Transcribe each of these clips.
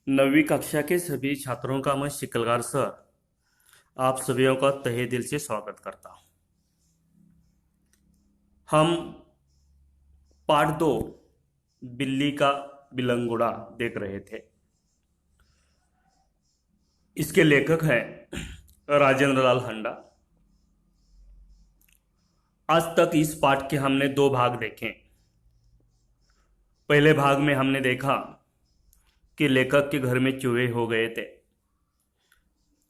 नवीं कक्षा के सभी छात्रों का मैं शिकलगार सर आप सभी का तहे दिल से स्वागत करता हूं। हम पार्ट 2 बिल्ली का बिलंगुड़ा देख रहे थे। इसके लेखक हैं राजेंद्र लाल हंडा। आज तक इस पाठ के हमने 2 भाग देखे। पहले भाग में हमने देखा कि लेखक के घर में चूहे हो गए थे।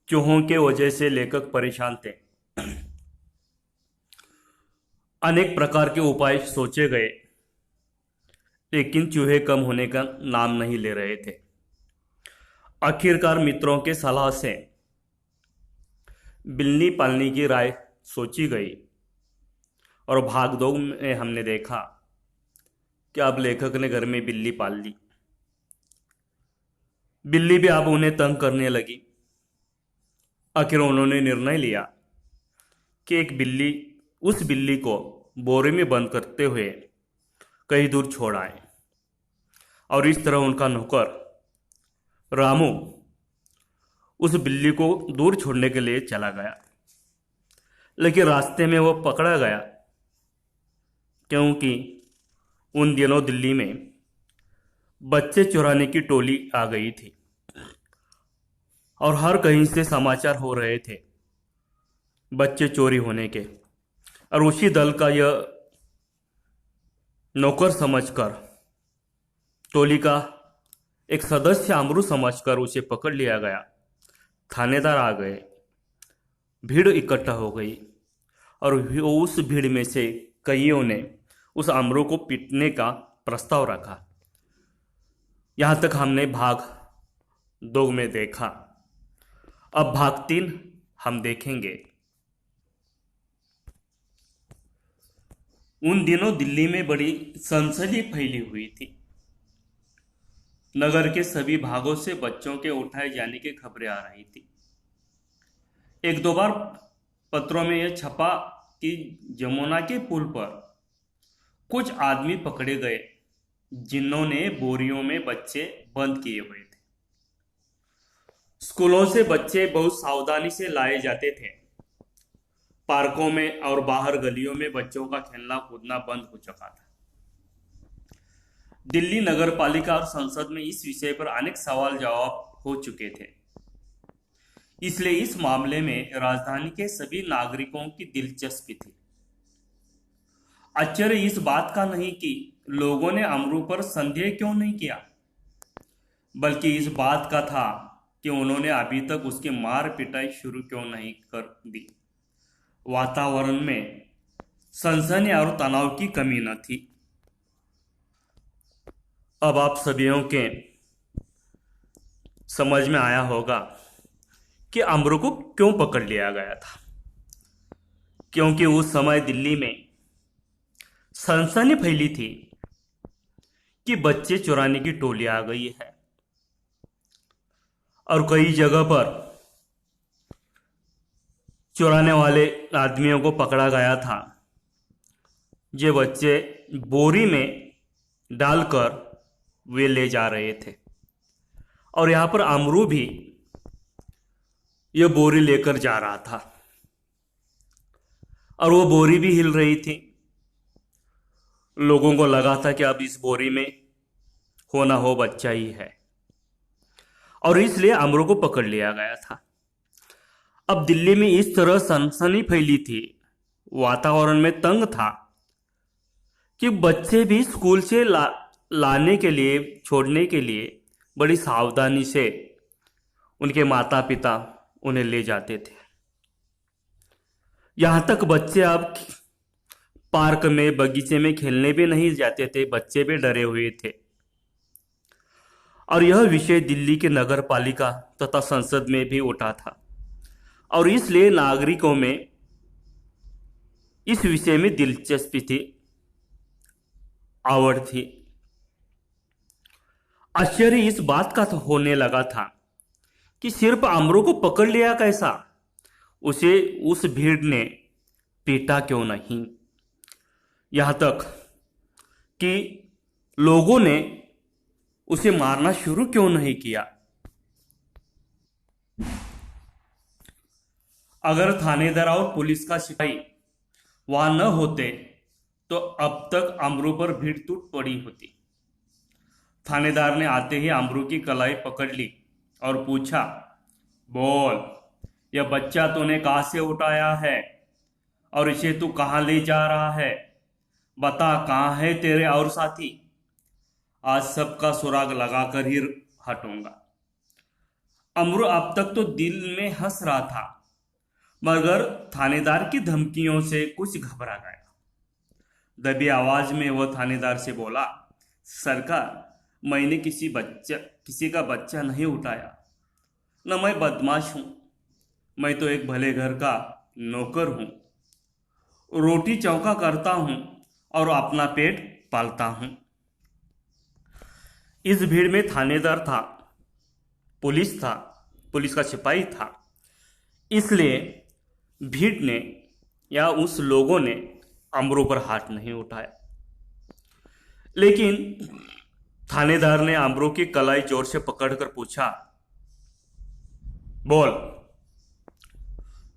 चूहों के वजह से लेखक परेशान थे। अनेक प्रकार के उपाय सोचे गए, लेकिन चूहे कम होने का नाम नहीं ले रहे थे। आखिरकार मित्रों के सलाह से बिल्ली पालने की राय सोची गई और भाग 2 में हमने देखा कि अब लेखक ने घर में बिल्ली पाल ली। बिल्ली भी अब उन्हें तंग करने लगी। आखिर उन्होंने निर्णय लिया कि उस बिल्ली को बोरे में बंद करते हुए कहीं दूर छोड़ आए। और इस तरह उनका नौकर रामू उस बिल्ली को दूर छोड़ने के लिए चला गया। लेकिन रास्ते में वो पकड़ा गया, क्योंकि उन दिनों दिल्ली में बच्चे चुराने की टोली आ गई थी और हर कहीं से समाचार हो रहे थे बच्चे चोरी होने के। और उसी दल का यह नौकर समझकर, टोली का एक सदस्य अमरू समझकर उसे पकड़ लिया गया। थानेदार आ गए, भीड़ इकट्ठा हो गई और उस भीड़ में से कईयों ने उस अमरू को पीटने का प्रस्ताव रखा। यहां तक हमने भाग 2 में देखा। अब भाग 3 हम देखेंगे। उन दिनों दिल्ली में बड़ी सनसनी फैली हुई थी। नगर के सभी भागों से बच्चों के उठाए जाने की खबरें आ रही थी। 1-2 बार पत्रों में यह छपा कि जमुना के पुल पर कुछ आदमी पकड़े गए जिन्होंने बोरियों में बच्चे बंद किए हुए थे। स्कूलों से बच्चे बहुत सावधानी से लाए जाते थे। पार्कों में और बाहर गलियों में बच्चों का खेलना कूदना बंद हो चुका था। दिल्ली नगर पालिका और संसद में इस विषय पर अनेक सवाल जवाब हो चुके थे। इसलिए इस मामले में राजधानी के सभी नागरिकों की दिलचस्पी थी। आश्चर्य इस बात का नहीं कि लोगों ने अमरू पर संदेह क्यों नहीं किया, बल्कि इस बात का था कि उन्होंने अभी तक उसकी मार पिटाई शुरू क्यों नहीं कर दी। वातावरण में सनसनी और तनाव की कमी न थी। अब आप सभीयों के समझ में आया होगा कि अमरू को क्यों पकड़ लिया गया था। क्योंकि उस समय दिल्ली में सनसनी फैली थी कि बच्चे चुराने की टोली आ गई है और कई जगह पर चुराने वाले आदमियों को पकड़ा गया था। ये बच्चे बोरी में डालकर वे ले जा रहे थे और यहां पर अमरू भी यह बोरी लेकर जा रहा था और वो बोरी भी हिल रही थी। लोगों को लगा था कि अब इस बोरी में हो ना हो बच्चा ही है और इसलिए अमरू को पकड़ लिया गया था। अब दिल्ली में इस तरह सनसनी फैली थी, वातावरण में तंग था कि बच्चे भी स्कूल से लाने के लिए, छोड़ने के लिए बड़ी सावधानी से उनके माता पिता उन्हें ले जाते थे। यहां तक बच्चे अब पार्क में, बगीचे में खेलने भी नहीं जाते थे। बच्चे भी डरे हुए थे और यह विषय दिल्ली के नगर पालिका तथा संसद में भी उठा था और इसलिए नागरिकों में इस विषय में दिलचस्पी थी, आवड़ थी। आश्चर्य इस बात का होने लगा था कि सिर्फ अमरू को पकड़ लिया कैसा, उसे उस भीड़ ने पीटा क्यों नहीं। यहां तक कि लोगों ने उसे मारना शुरू क्यों नहीं किया। अगर थानेदार और पुलिस का सिपाही वहां न होते तो अब तक अमरू पर भीड़ टूट पड़ी होती। थानेदार ने आते ही अमरू की कलाई पकड़ ली और पूछा, बोल, यह बच्चा तूने कहाँ से उठाया है और इसे तू कहाँ ले जा रहा है? बता, कहाँ है तेरे और साथी? आज सबका सुराग लगाकर ही हटूंगा। अमरू अब तक तो दिल में हंस रहा था, मगर थानेदार की धमकियों से कुछ घबरा गया। दबी आवाज में वह थानेदार से बोला, सरकार, मैंने किसी का बच्चा नहीं उठाया, न मैं बदमाश हूं। मैं तो एक भले घर का नौकर हूं, रोटी चौका करता हूं और अपना पेट पालता हूं। इस भीड़ में थानेदार था, पुलिस था, पुलिस का सिपाही था। इसलिए भीड़ ने या उस लोगों ने अमरू पर हाथ नहीं उठाया। लेकिन थानेदार ने अमरू की कलाई जोर से पकड़कर पूछा, बोल,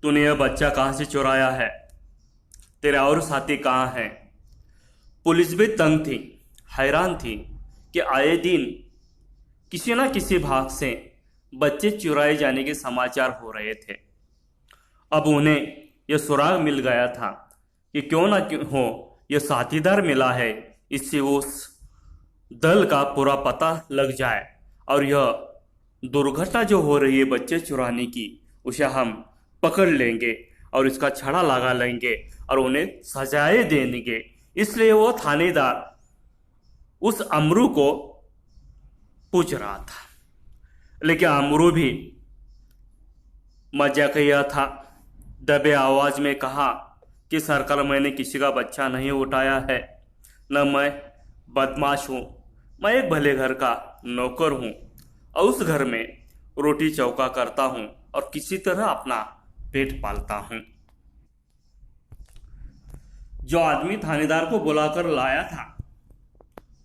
तूने यह बच्चा कहां से चुराया है? तेरे और साथी कहां हैं? पुलिस भी तंग थी, हैरान थी कि आए दिन किसी न किसी भाग से बच्चे चुराए जाने के समाचार हो रहे थे। अब उन्हें यह सुराग मिल गया था कि क्यों ना क्यों हो, यह साथीदार मिला है, इससे उस दल का पूरा पता लग जाए और यह दुर्घटना जो हो रही है बच्चे चुराने की, उसे हम पकड़ लेंगे और इसका छड़ा लगा लेंगे और उन्हें सजाएं देंगे। इसलिए वो थानेदार उस अमरू को पूछ रहा था। लेकिन अमरू भी मजाक किया था, दबे आवाज में कहा कि सरकार, मैंने किसी का बच्चा नहीं उठाया है, न मैं बदमाश हूं, मैं एक भले घर का नौकर हूं और उस घर में रोटी चौका करता हूं और किसी तरह अपना पेट पालता हूं। जो आदमी थानेदार को बुलाकर लाया था,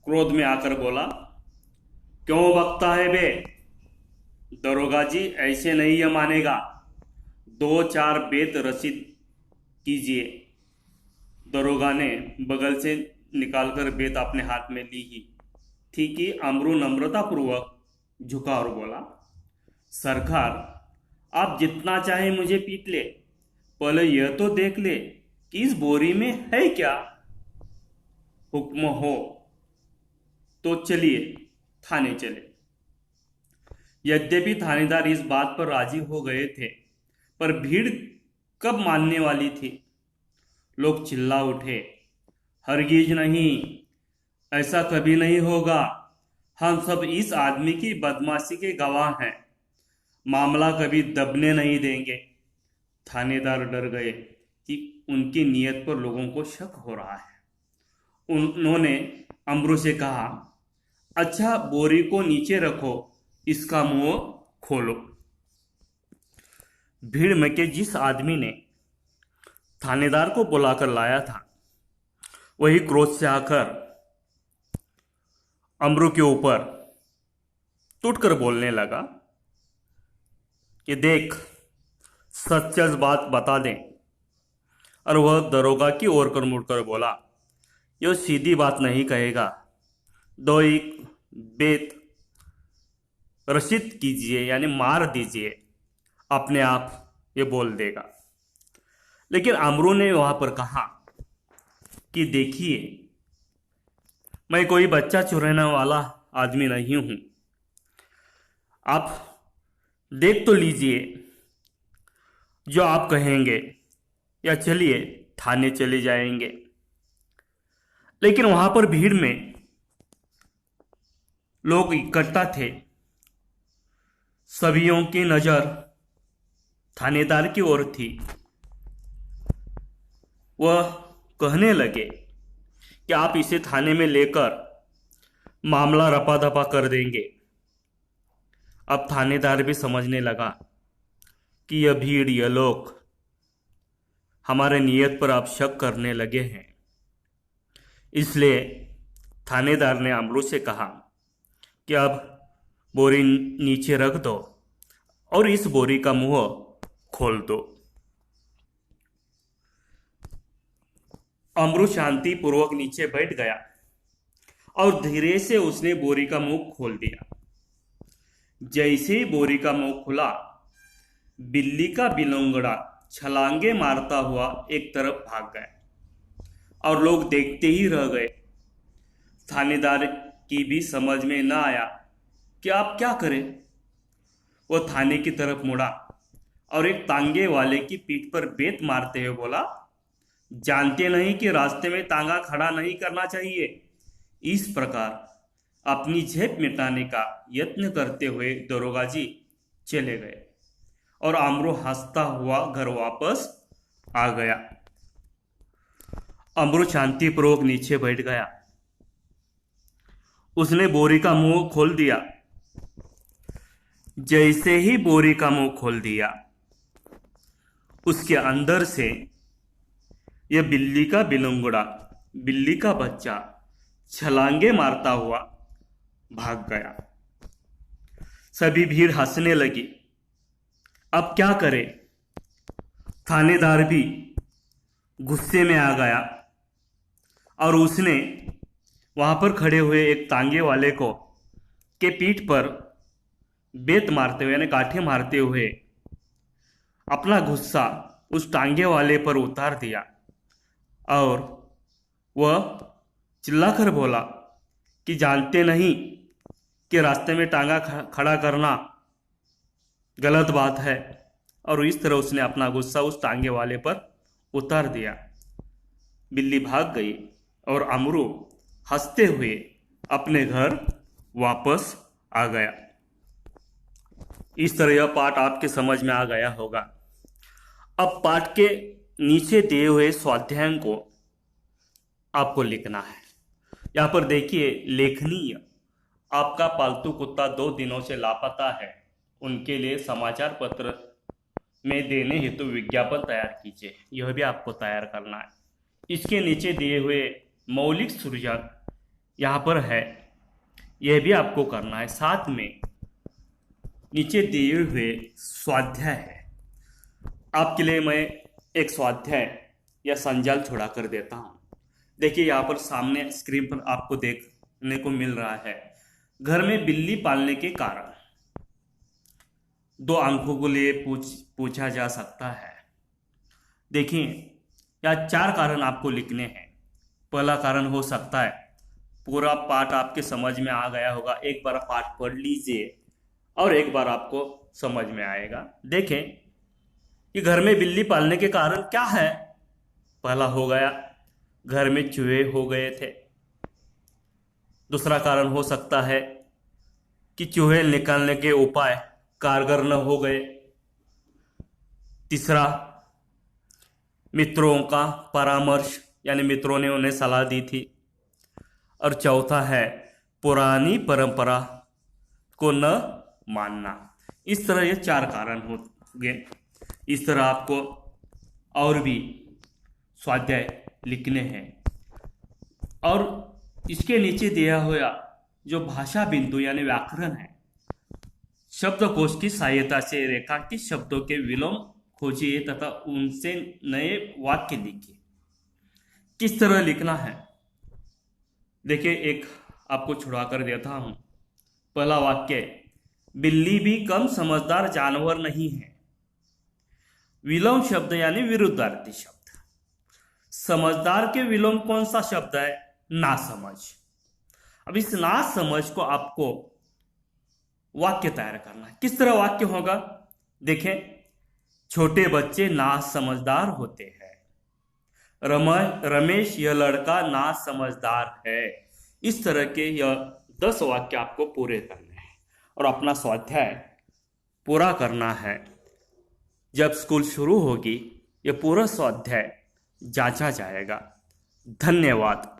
क्रोध में आकर बोला, क्यों बकता है बे? दरोगा जी, ऐसे नहीं यह मानेगा, 2-4 बेत रसीद कीजिए। दरोगा ने बगल से निकालकर बेत अपने हाथ में ली ही थी कि अमरू नम्रतापूर्वक झुका और बोला, सरकार, आप जितना चाहे मुझे पीट ले, पहले यह तो देख ले कि इस बोरी में है क्या। हुक्म हो तो चलिए थाने चले। यद्यपि थानेदार इस बात पर राजी हो गए थे, पर भीड़ कब मानने वाली थी। लोग चिल्ला उठे, हरगिज नहीं, ऐसा कभी नहीं होगा, हम सब इस आदमी की बदमाशी के गवाह हैं, मामला कभी दबने नहीं देंगे। थानेदार डर गए कि उनकी नीयत पर लोगों को शक हो रहा है। उन्होंने अमरू से कहा, अच्छा, बोरी को नीचे रखो, इसका मुंह खोलो। भीड़ में के जिस आदमी ने थानेदार को बुलाकर लाया था, वही क्रोध से आकर अमरू के ऊपर टूटकर बोलने लगा कि देख, सच सच बात बता दें। और वह दरोगा की ओर कर मुड़कर बोला, यह सीधी बात नहीं कहेगा, 2-1 बेत रसीद कीजिए, यानी मार दीजिए, अपने आप ये बोल देगा। लेकिन अमरू ने वहां पर कहा कि देखिए, मैं कोई बच्चा चुराने वाला आदमी नहीं हूं, आप देख तो लीजिए, जो आप कहेंगे, या चलिए थाने चले जाएंगे। लेकिन वहां पर भीड़ में लोग इकट्ठा थे, सभियों की नजर थानेदार की ओर थी। वह कहने लगे कि आप इसे थाने में लेकर मामला रपा दपा कर देंगे। अब थानेदार भी समझने लगा कि यह भीड़, यह लोग हमारे नियत पर अब शक करने लगे हैं। इसलिए थानेदार ने अमरू से कहा कि अब बोरी नीचे रख दो और इस बोरी का मुंह खोल दो। अमरू शांति पूर्वक नीचे बैठ गया और धीरे से उसने बोरी का मुंह खोल दिया। जैसे ही बोरी का मुंह खुला, बिल्ली का बिलोंगड़ा छलांगे मारता हुआ एक तरफ भाग गया और लोग देखते ही रह गए। थानेदार की भी समझ में न आया कि आप क्या करें। वो थाने की तरफ मुड़ा और एक तांगे वाले की पीठ पर बेत मारते हुए बोला, जानते नहीं कि रास्ते में तांगा खड़ा नहीं करना चाहिए। इस प्रकार अपनी झेप मिटाने का यत्न करते हुए दरोगा जी चले गए और अमरू हंसता हुआ घर वापस आ गया। अमरू शांतिपूर्वक नीचे बैठ गया। उसने बोरी का मुंह खोल दिया। जैसे ही बोरी का मुंह खोल दिया, उसके अंदर से यह बिल्ली का बिलंगड़ा, बिल्ली का बच्चा छलांगे मारता हुआ भाग गया। सभी भीड़ हंसने लगी। अब क्या करे? थानेदार भी गुस्से में आ गया और उसने वहां पर खड़े हुए एक तांगे वाले को के पीठ पर बेत मारते हुए यानी काठे मारते हुए अपना गुस्सा उस टांगे वाले पर उतार दिया और वह चिल्लाकर बोला कि जानते नहीं कि रास्ते में टांगा खड़ा करना गलत बात है। और इस तरह उसने अपना गुस्सा उस टांगे वाले पर उतार दिया। बिल्ली भाग गई और अमरू हंसते हुए अपने घर वापस आ गया। इस तरह यह पाठ आपके समझ में आ गया होगा। अब पाठ के नीचे दिए हुए स्वाध्याय को आपको लिखना है। यहाँ पर देखिए, लेखनीय आपका पालतू कुत्ता 2 दिनों से लापता है, उनके लिए समाचार पत्र में देने हेतु विज्ञापन तैयार कीजिए। यह भी आपको तैयार करना है। इसके नीचे दिए हुए मौलिक सृजन यहाँ पर है, यह भी आपको करना है। साथ में नीचे दिए हुए स्वाध्याय है। आपके लिए मैं एक स्वाध्याय या संजाल छोड़ा कर देता हूँ। देखिए, यहाँ पर सामने स्क्रीन पर आपको देखने को मिल रहा है, घर में बिल्ली पालने के कारण। 2 अंकों को लिए पूछा जा सकता है। देखिए, यहाँ 4 कारण आपको लिखने हैं। पहला कारण हो सकता है, पूरा पाठ आपके समझ में आ गया होगा, एक बार पाठ पढ़ लीजिए और एक बार आपको समझ में आएगा। देखें कि घर में बिल्ली पालने के कारण क्या है। पहला हो गया, घर में चूहे हो गए थे। दूसरा कारण हो सकता है कि चूहे निकालने के उपाय कारगर न हो गए। तीसरा, मित्रों का परामर्श यानी मित्रों ने उन्हें सलाह दी थी। और चौथा है, पुरानी परंपरा को न मानना। इस तरह ये 4 कारण होंगे। इस तरह आपको और भी स्वाध्याय लिखने हैं। और इसके नीचे दिया हुआ जो भाषा बिंदु यानी व्याकरण है, शब्दकोश की सहायता से रेखांकित शब्दों के विलोम खोजिए तथा उनसे नए वाक्य लिखिए। किस तरह लिखना है? देखिए, एक आपको छुड़ा कर देता हूं। पहला वाक्य, बिल्ली भी कम समझदार जानवर नहीं है। विलोम शब्द यानी विरुद्धार्थी शब्द। समझदार के विलोम कौन सा शब्द है? नासमझ। अब इस नासमझ को आपको वाक्य तैयार करना है। किस तरह वाक्य होगा? देखें, छोटे बच्चे नासमझदार होते हैं। रमेश यह लड़का नासमझदार है। इस तरह के यह 10 वाक्य आपको पूरे करने हैं और अपना स्वाध्याय पूरा करना है। जब स्कूल शुरू होगी, यह पूरा स्वाध्याय जांचा जाएगा। धन्यवाद।